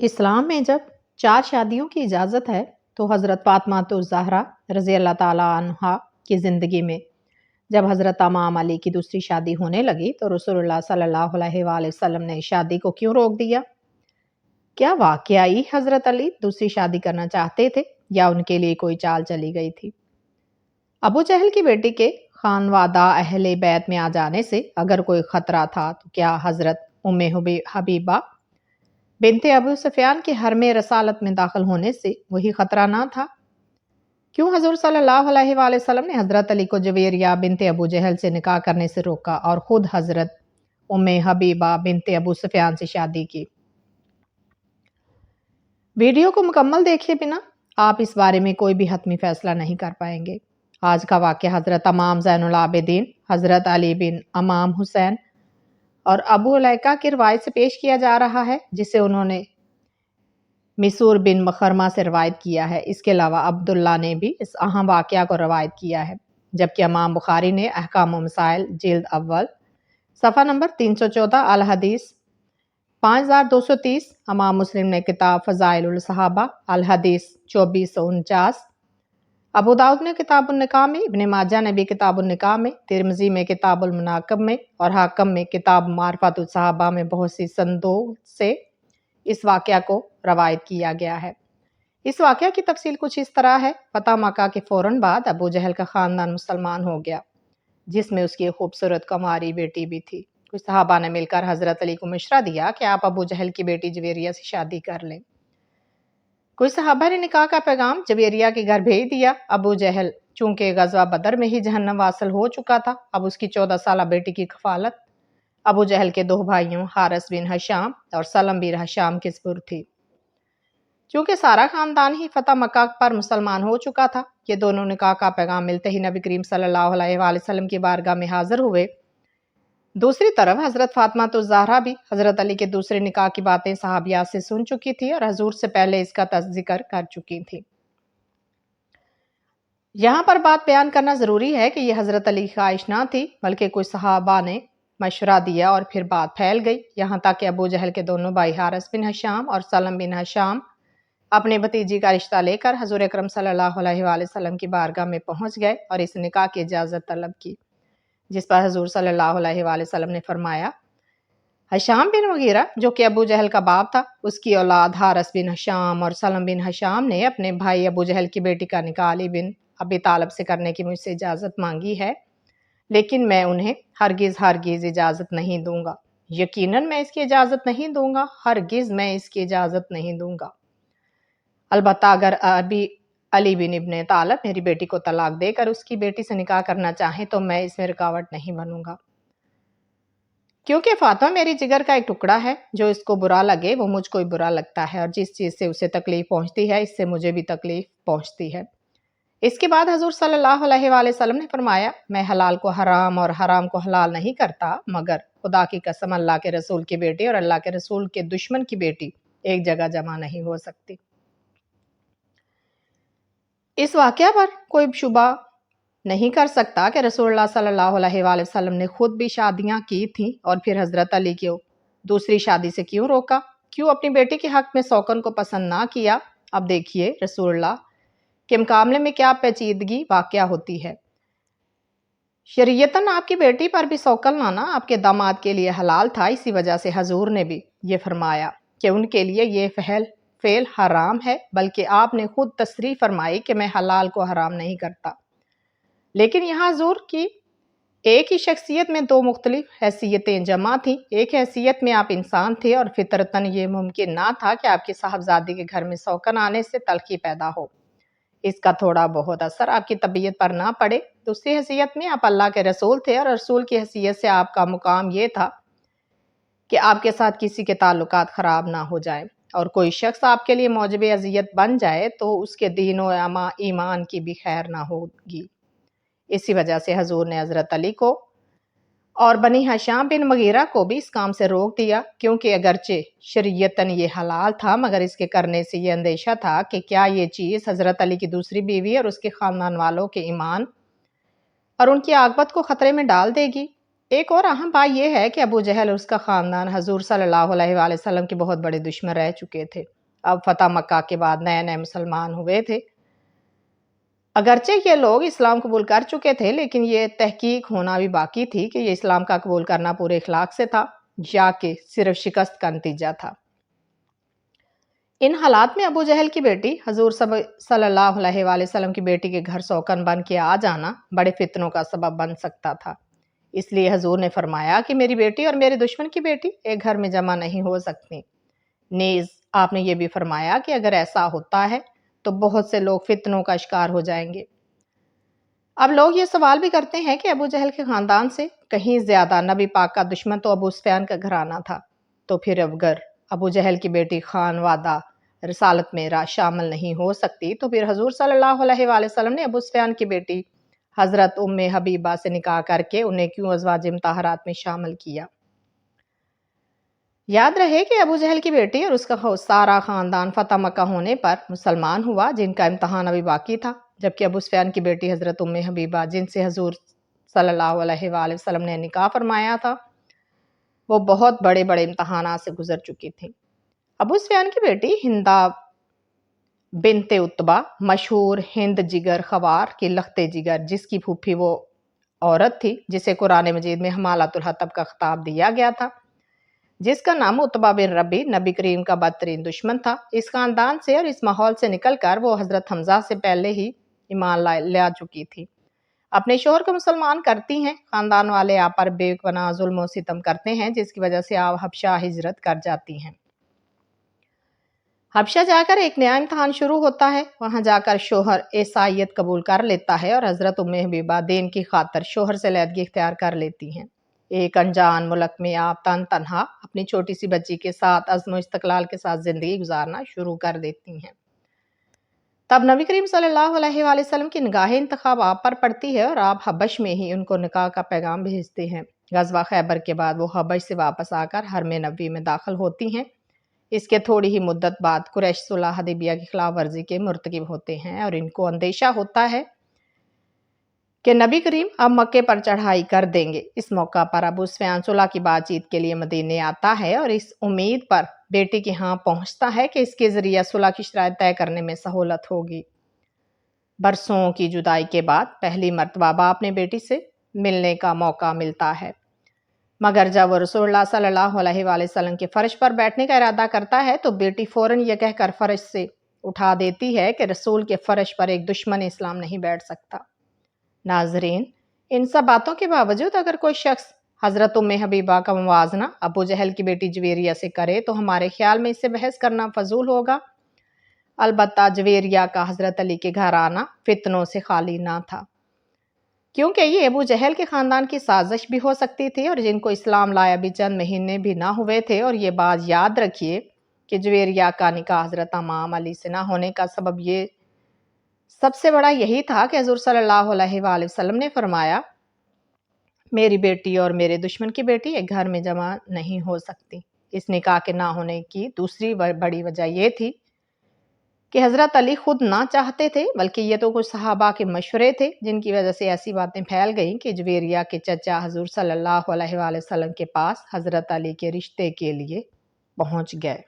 اسلام میں جب 4 شادیوں کی اجازت ہے تو حضرت فاطمہ الزہرا رضی اللہ تعالیٰ عنہا کی زندگی میں جب حضرت امام علی کی دوسری شادی ہونے لگی تو رسول اللہ صلی اللہ علیہ وآلہ وسلم نے شادی کو کیوں روک دیا؟ کیا واقعی حضرت علی دوسری شادی کرنا چاہتے تھے یا ان کے لیے کوئی چال چلی گئی تھی؟ ابو جہل کی بیٹی کے خانوادہ اہل بیت میں آ جانے سے اگر کوئی خطرہ تھا تو کیا حضرت ام حبیبہ بنت ابو سفیان کے حرم رسالت میں داخل ہونے سے وہی خطرہ نہ تھا؟ کیوں حضور صلی اللہ علیہ وآلہ وسلم نے حضرت علی کو جویریہ بنت ابو جہل سے نکاح کرنے سے روکا اور خود حضرت ام حبیبہ بنت ابو سفیان سے شادی کی؟ ویڈیو کو مکمل دیکھے بنا آپ اس بارے میں کوئی بھی حتمی فیصلہ نہیں کر پائیں گے۔ آج کا واقعہ حضرت امام زین العابدین حضرت علی بن امام حسین اور ابو علیکہ کی روایت سے پیش کیا جا رہا ہے، جسے انہوں نے مسور بن مخرمہ سے روایت کیا ہے۔ اس کے علاوہ عبداللہ نے بھی اس اہم واقعہ کو روایت کیا ہے، جبکہ امام بخاری نے احکام و مسائل جلد اول صفحہ نمبر 314 الحدیث 5230، امام مسلم نے کتاب فضائل الصحابہ الحدیث 2449، ابو داؤد نے کتاب النکاح میں، ابن ماجہ نے بھی کتاب النکاح میں، ترمذی میں کتاب المناقب میں اور حاکم میں کتاب معرفت الصحابہ میں بہت سی سندوں سے اس واقعہ کو روایت کیا گیا ہے۔ اس واقعہ کی تفصیل کچھ اس طرح ہے۔ فتح مکہ کے فوراً بعد ابو جہل کا خاندان مسلمان ہو گیا، جس میں اس کی خوبصورت کنواری بیٹی بھی تھی۔ کچھ صحابہ نے مل کر حضرت علی کو مشورہ دیا کہ آپ ابو جہل کی بیٹی جویریہ سے شادی کر لیں۔ کچھ صحابہ نے نکاح کا پیغام جویریہ کے گھر بھیج دیا۔ ابو جہل چونکہ غزوہ بدر میں ہی جہنم واصل ہو چکا تھا، اب اس کی 14 سالہ بیٹی کی کفالت ابو جہل کے 2 بھائیوں حارث بن ہشام اور سلم بن ہشام کے سپرد تھی۔ چونکہ سارا خاندان ہی فتح مکہ پر مسلمان ہو چکا تھا، یہ دونوں نکاح کا پیغام ملتے ہی نبی کریم صلی اللہ علیہ وآلہ وسلم کی بارگاہ میں حاضر ہوئے۔ دوسری طرف حضرت فاطمہ الزہرا بھی حضرت علی کے دوسرے نکاح کی باتیں صحابیات سے سن چکی تھی اور حضور سے پہلے اس کا ذکر کر چکی تھی۔ یہاں پر بات بیان کرنا ضروری ہے کہ یہ حضرت علی کی خواہش نہ تھی، بلکہ کچھ صحابہ نے مشورہ دیا اور پھر بات پھیل گئی، یہاں تک کہ ابو جہل کے دونوں بھائی حارث بن ہشام اور سلم بن ہشام اپنے بھتیجی کا رشتہ لے کر حضور اکرم صلی اللہ علیہ وآلہ وسلم کی بارگاہ میں پہنچ گئے اور اس نکاح کی اجازت طلب کی، جس پر حضور صلی اللہ علیہ وآلہ وسلم نے فرمایا، ہشام بن مغیرہ جو کہ ابو جہل کا باپ تھا، اس کی اولاد حارث بن ہشام اور سلم بن ہشام نے اپنے بھائی ابو جہل کی بیٹی کا نکاح علی بن ابی طالب سے کرنے کی مجھ سے اجازت مانگی ہے، لیکن میں انہیں ہرگز اجازت نہیں دوں گا۔ یقیناً میں اس کی اجازت نہیں دوں گا، ہرگز میں اس کی اجازت نہیں دوں گا۔ البتہ اگر علی بن ابن طالب میری بیٹی کو طلاق دے کر اس کی بیٹی سے نکاح کرنا چاہیں تو میں اس میں رکاوٹ نہیں بنوں گا، کیونکہ فاطمہ میری جگر کا ایک ٹکڑا ہے، جو اس کو برا لگے وہ مجھ کو بھی برا لگتا ہے، اور جس چیز سے اسے تکلیف پہنچتی ہے اس سے مجھے بھی تکلیف پہنچتی ہے۔ اس کے بعد حضور صلی اللہ علیہ وآلہ وسلم نے فرمایا، میں حلال کو حرام اور حرام کو حلال نہیں کرتا، مگر خدا کی قسم اللہ کے رسول کی بیٹی اور اللہ کے رسول کے دشمن کی بیٹی ایک جگہ جمع نہیں ہو سکتی۔ اس واقعہ پر کوئی شبہ نہیں کر سکتا کہ رسول اللہ صلی اللہ علیہ وآلہ وسلم نے خود بھی شادیاں کی تھیں اور پھر حضرت علی کو دوسری شادی سے کیوں روکا، کیوں اپنی بیٹی کے حق میں سوکن کو پسند نہ کیا۔ اب دیکھیے رسول اللہ کے معاملے میں کیا پیچیدگی واقع ہوتی ہے۔ شریعتاً آپ کی بیٹی پر بھی سوکن لانا آپ کے داماد کے لیے حلال تھا، اسی وجہ سے حضور نے بھی یہ فرمایا کہ ان کے لیے یہ فعل حرام ہے، بلکہ آپ نے خود تصریح فرمائی کہ میں حلال کو حرام نہیں کرتا۔ لیکن یہاں حضور کی ایک ہی شخصیت میں 2 مختلف حیثیتیں جمع تھیں۔ ایک حیثیت میں آپ انسان تھے اور فطرتاً یہ ممکن نہ تھا کہ آپ کی صاحبزادی کے گھر میں سوکن آنے سے تلخی پیدا ہو، اس کا تھوڑا بہت اثر آپ کی طبیعت پر نہ پڑے۔ دوسری حیثیت میں آپ اللہ کے رسول تھے اور رسول کی حیثیت سے آپ کا مقام یہ تھا کہ آپ کے ساتھ کسی کے تعلقات خراب نہ ہو جائیں، اور کوئی شخص آپ کے لیے موجب اذیت بن جائے تو اس کے دین و ایمان کی بھی خیر نہ ہوگی۔ اسی وجہ سے حضور نے حضرت علی کو اور بنی ہشام بن مغیرہ کو بھی اس کام سے روک دیا، کیونکہ اگرچہ شریعتاً یہ حلال تھا، مگر اس کے کرنے سے یہ اندیشہ تھا کہ کیا یہ چیز حضرت علی کی دوسری بیوی اور اس کے خاندان والوں کے ایمان اور ان کی عاقبت کو خطرے میں ڈال دے گی۔ ایک اور اہم بات یہ ہے کہ ابو جہل اور اس کا خاندان حضور صلی اللہ علیہ وآلہ وسلم کے بہت بڑے دشمن رہ چکے تھے۔ اب فتح مکہ کے بعد نئے نئے مسلمان ہوئے تھے۔ اگرچہ یہ لوگ اسلام قبول کر چکے تھے، لیکن یہ تحقیق ہونا بھی باقی تھی کہ یہ اسلام کا قبول کرنا پورے اخلاق سے تھا یا کہ صرف شکست کا نتیجہ تھا۔ ان حالات میں ابو جہل کی بیٹی حضور صلی اللہ علیہ وآلہ وسلم کی بیٹی کے گھر سوکن بن کے آ جانا بڑے فتنوں کا سبب بن سکتا تھا۔ اس لیے حضور نے فرمایا کہ میری بیٹی اور میرے دشمن کی بیٹی ایک گھر میں جمع نہیں ہو سکتی۔ نیز آپ نے یہ بھی فرمایا کہ اگر ایسا ہوتا ہے تو بہت سے لوگ فتنوں کا شکار ہو جائیں گے۔ اب لوگ یہ سوال بھی کرتے ہیں کہ ابو جہل کے خاندان سے کہیں زیادہ نبی پاک کا دشمن تو ابو سفیان کا گھرانہ تھا، تو پھر اگر ابو جہل کی بیٹی خانوادہ رسالت میں شامل نہیں ہو سکتی تو پھر حضور صلی اللہ علیہ وآلہ وسلم نے ابو سفیان کی بیٹی حضرت ام حبیبہ سے نکاح کر کے انہیں کیوں ازواج مطہرات میں شامل کیا؟ یاد رہے کہ ابو جہل کی بیٹی اور اس کا سارا خاندان فتح مکہ ہونے پر مسلمان ہوا، جن کا امتحان ابھی باقی تھا، جبکہ ابو سفیان کی بیٹی حضرت ام حبیبہ جن سے حضور صلی اللہ علیہ وآلہ وسلم نے نکاح فرمایا تھا، وہ بہت بڑے بڑے امتحانات سے گزر چکی تھی۔ ابو سفیان کی بیٹی ہندہ بنت عتبہ، مشہور ہند جگر خوار کی لخت جگر، جس کی پھوپھی وہ عورت تھی جسے قرآن مجید میں حمالۃ الحطب کا خطاب دیا گیا تھا، جس کا نام عتبہ بن ربی نبی کریم کا بدترین دشمن تھا۔ اس خاندان سے اور اس ماحول سے نکل کر وہ حضرت حمزہ سے پہلے ہی ایمان لا چکی تھی۔ اپنے شوہر کو مسلمان کرتی ہیں، خاندان والے آپ پر بے پناہ ظلم و ستم کرتے ہیں، جس کی وجہ سے آپ حبشہ ہجرت کر جاتی ہیں۔ حبشہ جا کر ایک نیا امتحان شروع ہوتا ہے۔ وہاں جا کر شوہر عیسائیت قبول کر لیتا ہے اور حضرت ام حبیبہ دین کی خاطر شوہر سے علیحدگی اختیار کر لیتی ہیں۔ ایک انجان ملک میں آپ تنہا اپنی چھوٹی سی بچی کے ساتھ عزم و استقلال کے ساتھ زندگی گزارنا شروع کر دیتی ہیں۔ تب نبی کریم صلی اللہ علیہ وآلہ وسلم کی نگاہ انتخاب آپ پر پڑتی ہے اور آپ حبش میں ہی ان کو نکاح کا پیغام بھیجتے ہیں۔ غزوہ خیبر کے بعد وہ حبش سے واپس آ کر حرم نبوی میں داخل ہوتی ہیں۔ اس کے تھوڑی ہی مدت بعد قریش صلح حدیبیہ کی خلاف ورزی کے مرتکب ہوتے ہیں اور ان کو اندیشہ ہوتا ہے کہ نبی کریم اب مکے پر چڑھائی کر دیں گے۔ اس موقع پر ابو سفیان صلح کی بات چیت کے لیے مدینے آتا ہے اور اس امید پر بیٹی کے ہاں پہنچتا ہے کہ اس کے ذریعہ صلح کی شرائط طے کرنے میں سہولت ہوگی۔ برسوں کی جدائی کے بعد پہلی مرتبہ باپ اپنے بیٹی سے ملنے کا موقع ملتا ہے، مگر جب وہ رسول اللہ صلی اللہ علیہ وآلہ وسلم کے فرش پر بیٹھنے کا ارادہ کرتا ہے تو بیٹی فوراً یہ کہہ کر فرش سے اٹھا دیتی ہے کہ رسول کے فرش پر ایک دشمن اسلام نہیں بیٹھ سکتا۔ ناظرین، ان سب باتوں کے باوجود اگر کوئی شخص حضرت ام حبیبہ کا موازنہ ابو جہل کی بیٹی جویریہ سے کرے تو ہمارے خیال میں اس سے بحث کرنا فضول ہوگا۔ البتہ جویریہ کا حضرت علی کے گھرانہ فتنوں سے خالی نہ تھا، کیونکہ یہ ابو جہل کے خاندان کی سازش بھی ہو سکتی تھی اور جن کو اسلام لایا بھی چند مہینے بھی نہ ہوئے تھے۔ اور یہ بات یاد رکھیے کہ جویریہ کا نکاح حضرت امام علی سے نہ ہونے کا سبب یہ سب سے بڑا یہی تھا کہ حضور صلی اللہ علیہ وآلہ وسلم نے فرمایا، میری بیٹی اور میرے دشمن کی بیٹی ایک گھر میں جمع نہیں ہو سکتی۔ اس نکاح کے نہ ہونے کی دوسری بڑی وجہ یہ تھی کہ حضرت علی خود نہ چاہتے تھے، بلکہ یہ تو کچھ صحابہ کے مشورے تھے، جن کی وجہ سے ایسی باتیں پھیل گئیں کہ جویریہ کے چچا حضور صلی اللہ علیہ وآلہ وسلم کے پاس حضرت علی کے رشتے کے لیے پہنچ گئے۔